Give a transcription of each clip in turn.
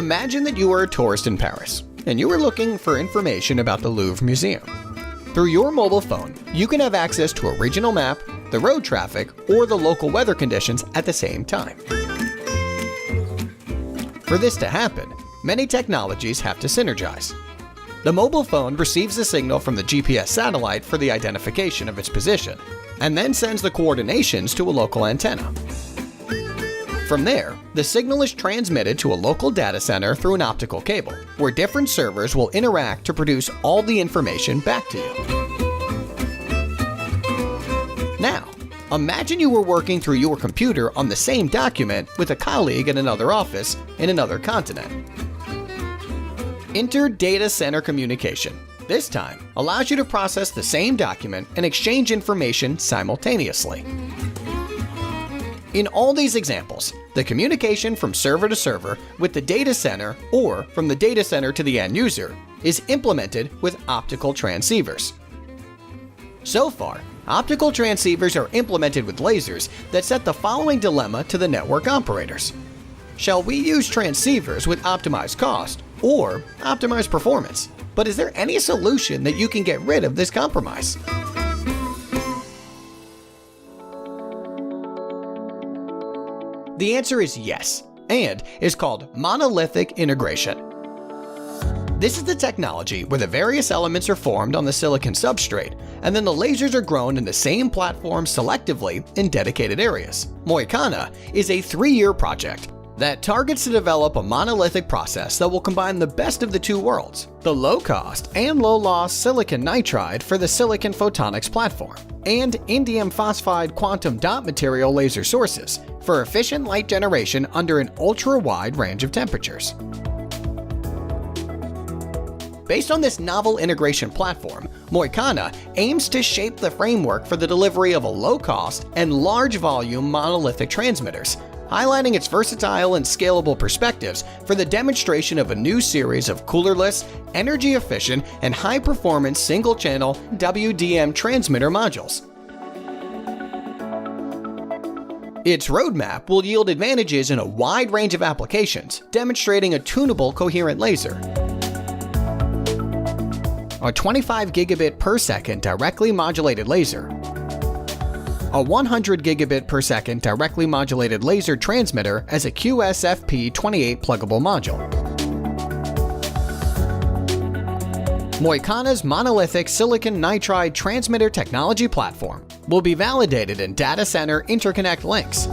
Imagine that you are a tourist in Paris, and you are looking for information about the Louvre Museum. Through your mobile phone, you can have access to a regional map, the road traffic, or the local weather conditions at the same time. For this to happen, many technologies have to synergize. The mobile phone receives a signal from the GPS satellite for the identification of its position, and then sends the coordinations to a local antenna. From there, the signal is transmitted to a local data center through an optical cable, where different servers will interact to produce all the information back to you. Now, imagine you were working through your computer on the same document with a colleague in another office in another continent. Inter-data center communication, this time, allows you to process the same document and exchange information simultaneously. In all these examples, the communication from server to server with the data center or from the data center to the end user is implemented with optical transceivers. So far, optical transceivers are implemented with lasers that set the following dilemma to the network operators. Shall we use transceivers with optimized cost or optimized performance? But is there any solution that you can get rid of this compromise? The answer is yes, and is called monolithic integration. This is the technology where the various elements are formed on the silicon substrate, and then the lasers are grown in the same platform selectively in dedicated areas. Moicana is a 3-year project that targets to develop a monolithic process that will combine the best of the two worlds, the low-cost and low-loss silicon nitride for the silicon photonics platform, and indium phosphide quantum dot material laser sources for efficient light generation under an ultra-wide range of temperatures. Based on this novel integration platform, Moicana aims to shape the framework for the delivery of a low-cost and large-volume monolithic transmitters, highlighting its versatile and scalable perspectives for the demonstration of a new series of coolerless, energy-efficient, and high-performance single-channel WDM transmitter modules. Its roadmap will yield advantages in a wide range of applications, demonstrating a tunable coherent laser, a 25 gigabit per second directly modulated laser, a 100 gigabit per second directly modulated laser transmitter as a QSFP28 pluggable module. Moicana's monolithic silicon nitride transmitter technology platform will be validated in data center interconnect links.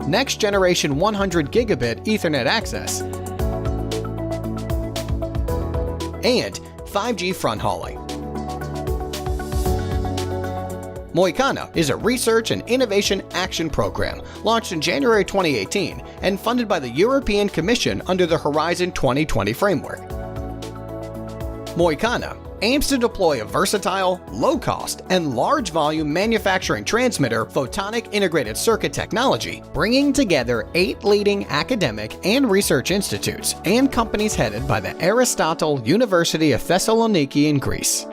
Next generation 100 gigabit Ethernet access, and 5G front hauling. Moicana is a research and innovation action program launched in January 2018 and funded by the European Commission under the Horizon 2020 framework. Moicana aims to deploy a versatile, low-cost, and large-volume manufacturing transmitter photonic integrated circuit technology, bringing together 8 leading academic and research institutes and companies headed by the Aristotle University of Thessaloniki in Greece.